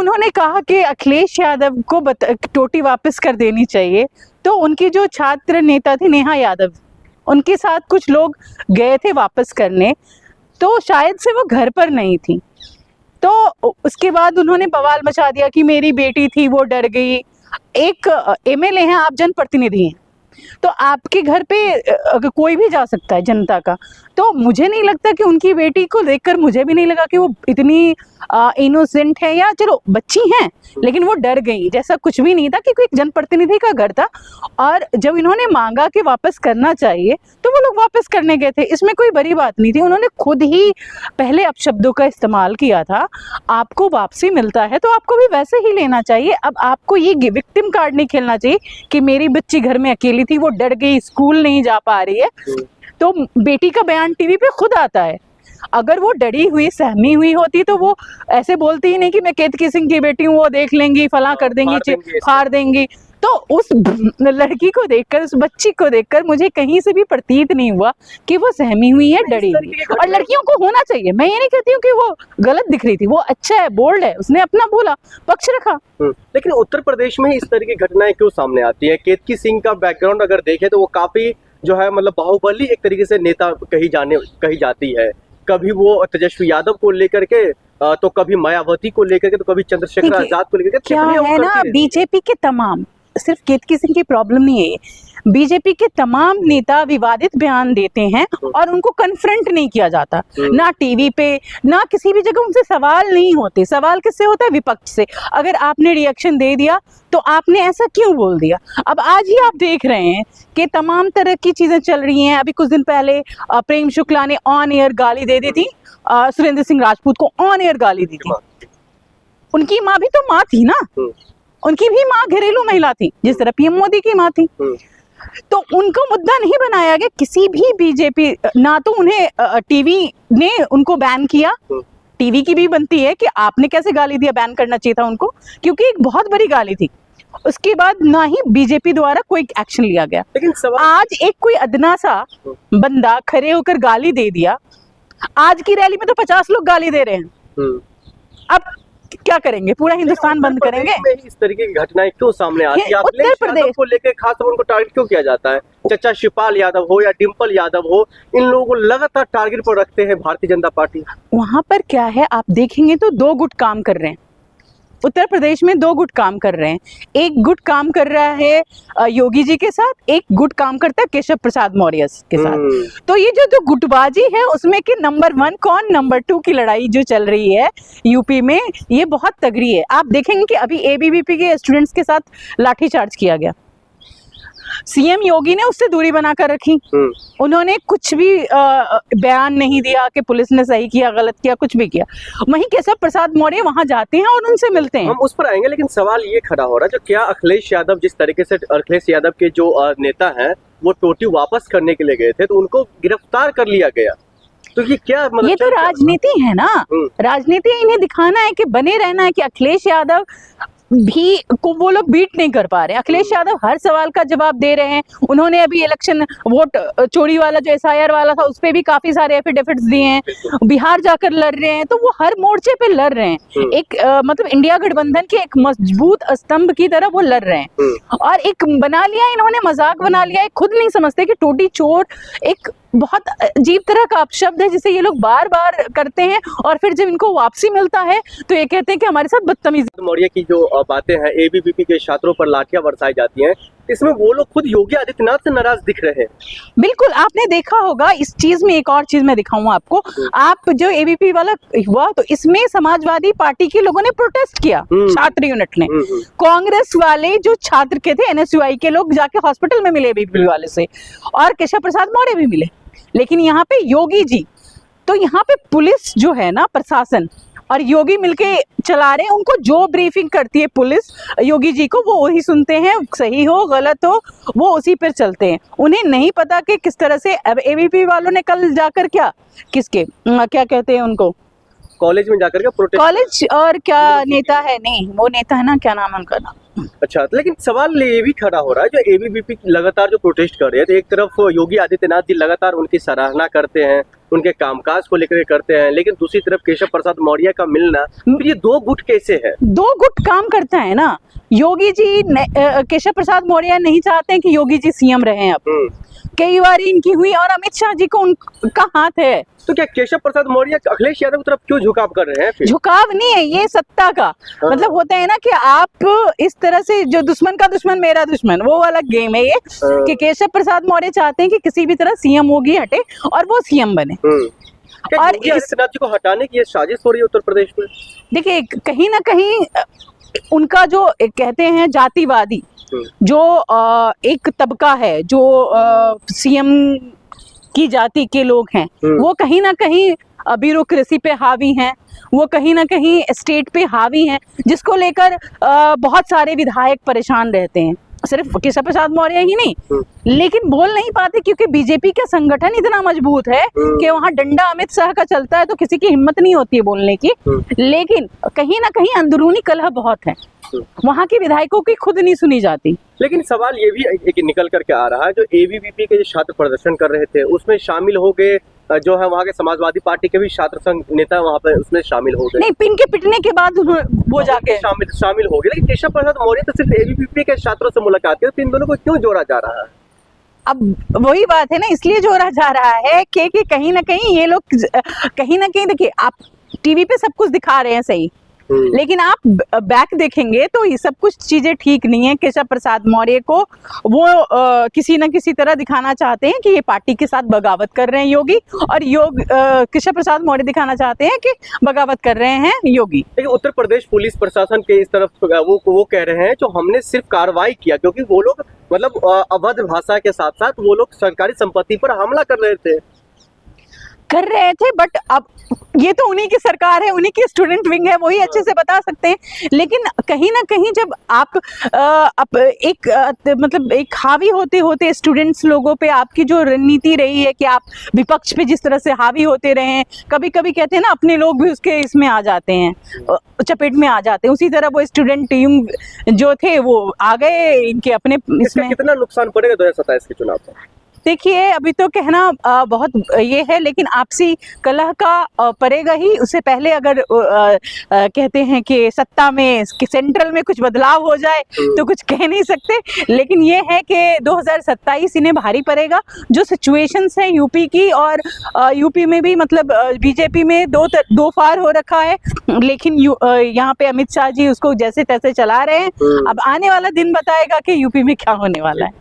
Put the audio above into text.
उन्होंने कहा कि अखिलेश यादव को टोटी वापस कर देनी चाहिए, तो उनकी जो छात्र नेता थी नेहा यादव, उनके साथ कुछ लोग गए थे वापस करने, तो शायद से वो घर पर नहीं थी। तो उसके बाद उन्होंने बवाल मचा दिया कि मेरी बेटी थी वो डर गई। एक एमएलए हैं, आप जनप्रतिनिधि हैं, तो आपके घर पे अगर कोई भी जा सकता है जनता का, तो मुझे नहीं लगता कि उनकी बेटी को देखकर मुझे भी नहीं लगा कि वो इतनी इनोसेंट है, या चलो बच्ची हैं लेकिन वो डर गई, जैसा कुछ भी नहीं था, क्योंकि एक जनप्रतिनिधि का घर था। और जब इन्होंने मांगा कि वापस करना चाहिए तो वो लोग वापस करने गए थे, इसमें कोई बड़ी बात नहीं थी। उन्होंने खुद ही पहले अपशब्दों का इस्तेमाल किया था। आपको वापसी मिलता है तो आपको भी वैसे ही लेना चाहिए। अब आपको ये विक्टिम कार्ड नहीं खेलना चाहिए कि मेरी बच्ची घर में अकेली थी, वो डर गई, स्कूल नहीं जा पा रही है। तो बेटी का बयान टीवी पे खुद आता है। अगर वो डरी हुई सहमी हुई होती तो वो ऐसे बोलती ही नहीं कि मैं केतकी सिंह की बेटी हूँ, वो देख लेंगी, फला कर देंगी, फाड़ देंगी। तो उस लड़की को देखकर, उस बच्ची को देखकर मुझे कहीं से भी प्रतीत नहीं हुआ कि वो सहमी हुई है, डरी हुई। और लड़कियों को होना चाहिए, मैं ये नहीं कहती हूँ कि वो गलत दिख रही थी, वो अच्छा है, बोल्ड है, उसने अपना बोला, पक्ष रखा। लेकिन उत्तर प्रदेश में इस तरह की घटनाएं क्यों सामने आती है? केतकी सिंह का बैकग्राउंड अगर देखें तो वो काफी जो है मतलब बाहुबली एक तरीके से नेता कही जाती है। कभी वो तेजस्वी यादव को लेकर के, तो कभी मायावती को लेकर के, तो कभी चंद्रशेखर आजाद को लेकर के। क्या है ना, बीजेपी के तमाम, सिर्फ केतकी सिंह की प्रॉब्लम नहीं है ये, बीजेपी के तमाम नेता विवादित बयान देते हैं और उनको कन्फ्रंट नहीं किया जाता, ना टीवी पे ना किसी भी जगह उनसे सवाल नहीं होते। सवाल किससे होता है? विपक्ष से। अगर आपने रिएक्शन दे दिया तो आपने ऐसा क्यों बोल दिया। अब आज ही आप देख रहे हैं कि तमाम तरह की चीजें चल रही हैं। अभी कुछ दिन पहले प्रेम शुक्ला ने ऑन एयर गाली दे दी थी सुरेंद्र सिंह राजपूत को, ऑन एयर गाली दी थी। उनकी माँ भी तो माँ थी ना, उनकी भी माँ घरेलू महिला थी, जिस तरह पीएम मोदी की माँ थी। तो उनको मुद्दा नहीं बनाया गया किसी भी बीजेपी, ना तो उन्हें टीवी ने उनको बैन किया। टीवी की भी बनती है कि आपने कैसे गाली दिया, बैन करना चाहिए था उनको, क्योंकि एक बहुत बड़ी गाली थी। उसके बाद ना ही बीजेपी द्वारा कोई एक्शन लिया गया। लेकिन आज एक कोई अदना सा बंदा खड़े होकर गाली दे दिया, आज की रैली में तो 50 लोग गाली दे रहे हैं। अब क्या करेंगे? पूरा हिंदुस्तान बंद करेंगे? इस तरीके की घटनाएं क्यों सामने आती है? उत्तर प्रदेश को लेकर खास तौर उनको टारगेट क्यों किया जाता है? चाचा शिवपाल यादव हो या डिंपल यादव हो, इन लोगों को लगातार टारगेट पर रखते हैं भारतीय जनता पार्टी। वहां पर क्या है, आप देखेंगे तो दो गुट काम कर रहे हैं उत्तर प्रदेश में, दो गुट काम कर रहे हैं। एक गुट काम कर रहा है योगी जी के साथ, एक गुट काम करता है केशव प्रसाद मौर्य के साथ। तो ये जो गुटबाजी है उसमें कि नंबर 1 कौन, नंबर 2 की लड़ाई जो चल रही है यूपी में, ये बहुत तगड़ी है। आप देखेंगे कि अभी एबीवीपी के स्टूडेंट्स के साथ लाठीचार्ज किया गया, सीएम योगी ने उससे दूरी बनाकर रखी। उन्होंने कुछ भी बयान नहीं दिया कि पुलिस ने सही किया, गलत किया, कुछ भी किया। वहीं केशव प्रसाद मौर्य वहां जाते हैं और उनसे मिलते हैं। हम उस पर आएंगे, लेकिन सवाल ये खड़ा हो रहा है, जो क्या अखिलेश यादव, जिस तरीके से अखिलेश यादव के जो नेता हैं वो टोटी वापस करने के लिए गए थे, तो उनको गिरफ्तार कर लिया गया। तो ये क्या मतलब? ये तो राजनीति है ना, राजनीति इन्हें दिखाना है कि बने रहना है कि अखिलेश यादव भी को वो लोग बीट नहीं कर पा रहे। अखिलेश यादव हर सवाल का जवाब दे रहे हैं। उन्होंने अभी इलेक्शन वोट चोरी वाला जो एसआईआर वाला था उस पे भी काफी सारे एफिडेविट्स दिए हैं। बिहार जाकर लड़ रहे हैं, तो वो हर मोर्चे पे लड़ रहे हैं। एक मतलब इंडिया गठबंधन के एक मजबूत स्तंभ की तरह वो लड़ रहे हैं। और एक बना लिया इन्होंने, मजाक बना लिया, खुद नहीं समझते कि टोटी चोर एक बहुत अजीब तरह का अपशब्द है जिसे ये लोग बार बार करते हैं, और फिर जब इनको वापसी मिलता है तो ये कहते हैं कि हमारे साथ बदतमीजी। मौर्य की जो बातें हैं, एबीवीपी के छात्रों पर लाठियां बरसाई जाती हैं, इसमें वो लोग खुद योगी आदित्यनाथ से नाराज दिख रहे हैं। बिल्कुल, आपने देखा होगा। इस चीज में एक और चीज मैं दिखाऊंगा आपको। आप जो एबीपी वाला हुआ तो इसमें समाजवादी पार्टी के लोगों ने प्रोटेस्ट किया, छात्र यूनिट ने। कांग्रेस वाले जो छात्र के थे, एनएसयूआई के लोग जाके हॉस्पिटल में मिले एबीपी वाले से, और केशव प्रसाद मौर्य भी मिले। लेकिन यहाँ पे योगी जी, तो यहाँ पे पुलिस जो है ना, प्रशासन और योगी मिलके चला रहे हैं। उनको जो ब्रीफिंग करती है पुलिस योगी जी को, वो वही सुनते हैं, सही हो गलत हो वो उसी पर चलते हैं। उन्हें नहीं पता कि किस तरह से। अब एबीपी वालों ने कल जाकर क्या कहते हैं उनको, कॉलेज में जाकर के प्रोटेस्ट, कॉलेज और क्या नेता है, नहीं वो नेता है ना, क्या नाम है उनका नाम। अच्छा, लेकिन सवाल ये भी खड़ा हो रहा है, जो एबीवीपी लगातार जो प्रोटेस्ट कर रहे हैं, तो एक तरफ योगी आदित्यनाथ जी लगातार उनकी सराहना करते हैं, उनके कामकाज को लेकर करते हैं, लेकिन दूसरी तरफ केशव प्रसाद मौर्य का मिलना, फिर ये दो गुट कैसे है? दो गुट काम करता है ना। योगी जी केशव प्रसाद मौर्य नहीं चाहते हैं कि योगी जी सीएम रहे। अब कई बार इनकी हुई और अमित शाह जी को उनका हाथ है। तो क्या केशव प्रसाद मौर्य अखिलेश यादव की तरफ क्यों झुकाव कर रहे हैं फिर? झुकाव नहीं है, ये सत्ता का मतलब होता है ना कि आप इस तरह से जो दुश्मन का दुश्मन मेरा दुश्मन, वो वाला गेम है ये कि केशव प्रसाद मौर्य चाहते हैं कि किसी भी तरह सीएम योगी हटे और वो सीएम बने। और योगी आदित्यनाथ जी को हटाने की ये साजिश हो रही है उत्तर प्रदेश में। देखिए कहीं ना कहीं उनका जो कहते हैं जातिवादी जो एक तबका है, जो सीएम की जाति के लोग हैं, वो कहीं ना कहीं ब्यूरोक्रेसी पे हावी हैं, वो कहीं ना कहीं स्टेट पे हावी हैं, जिसको लेकर बहुत सारे विधायक परेशान रहते हैं। सिर्फ केशव प्रसाद मौर्य ही नहीं, लेकिन बोल नहीं पाते क्योंकि बीजेपी का संगठन इतना मजबूत है कि वहाँ डंडा अमित शाह का चलता है तो किसी की हिम्मत नहीं होती है बोलने की। लेकिन कहीं ना कहीं अंदरूनी कलह बहुत है, वहाँ के विधायकों की खुद नहीं सुनी जाती। लेकिन सवाल ये भी एक निकल करके आ रहा है, जो एबीवीपी के जो छात्र प्रदर्शन कर रहे थे उसमें शामिल हो गए जो है वहाँ के समाजवादी पार्टी के भी छात्र संघ नेता वहाँ पे उसमें शामिल हो गए। नहीं, पिन के पिटने के बाद वो जाके शामिल हो गए। लेकिन केशव प्रसाद मौर्य तो सिर्फ एबीवीपी के छात्रों से मुलाकात की, तो इन दोनों को क्यों जोड़ा जा रहा है? अब वही बात है ना, इसलिए जोड़ा जा रहा है कि कहीं ना कहीं ये लोग कहीं ना कहीं, देखिए आप टीवी पे सब कुछ दिखा रहे हैं सही, लेकिन आप बैक देखेंगे तो ये सब कुछ चीजें ठीक नहीं है। केशव प्रसाद मौर्य को वो किसी न किसी तरह दिखाना चाहते हैं कि ये पार्टी के साथ बगावत कर रहे हैं योगी, और केशव प्रसाद मौर्य दिखाना चाहते हैं कि बगावत कर रहे हैं योगी। लेकिन उत्तर प्रदेश पुलिस प्रशासन के इस तरफ वो कह रहे हैं जो हमने सिर्फ कार्रवाई किया, क्योंकि वो लोग मतलब अवैध भाषा के साथ साथ वो लोग सरकारी संपत्ति पर हमला कर रहे थे। बट अब ये तो उन्हीं की सरकार है, उन्हीं की स्टूडेंट विंग है, वही अच्छे से बता सकते हैं। लेकिन कहीं ना कहीं जब आप मतलब एक हावी होते होते स्टूडेंट्स लोगों पे आपकी जो रणनीति रही है कि आप विपक्ष पे जिस तरह से हावी होते रहे हैं, कभी कभी कहते हैं ना अपने लोग भी उसके इसमें आ जाते हैं, चपेट में आ जाते हैं, उसी तरह वो स्टूडेंट विंग जो थे वो आ गए इनके अपने इसमें। कितना नुकसान पड़ेगा 2027 के चुनाव पर? देखिए अभी तो कहना बहुत ये है, लेकिन आपसी कलह का पड़ेगा ही। उससे पहले अगर कहते हैं कि सत्ता में कि सेंट्रल में कुछ बदलाव हो जाए तो कुछ कह नहीं सकते, लेकिन ये है कि 2027 इन्हें भारी पड़ेगा। जो सिचुएशंस है यूपी की, और यूपी में भी मतलब बीजेपी में दो फार हो रखा है, लेकिन यहाँ पे अमित शाह जी उसको जैसे तैसे चला रहे हैं। अब आने वाला दिन बताएगा कि यूपी में क्या होने वाला है।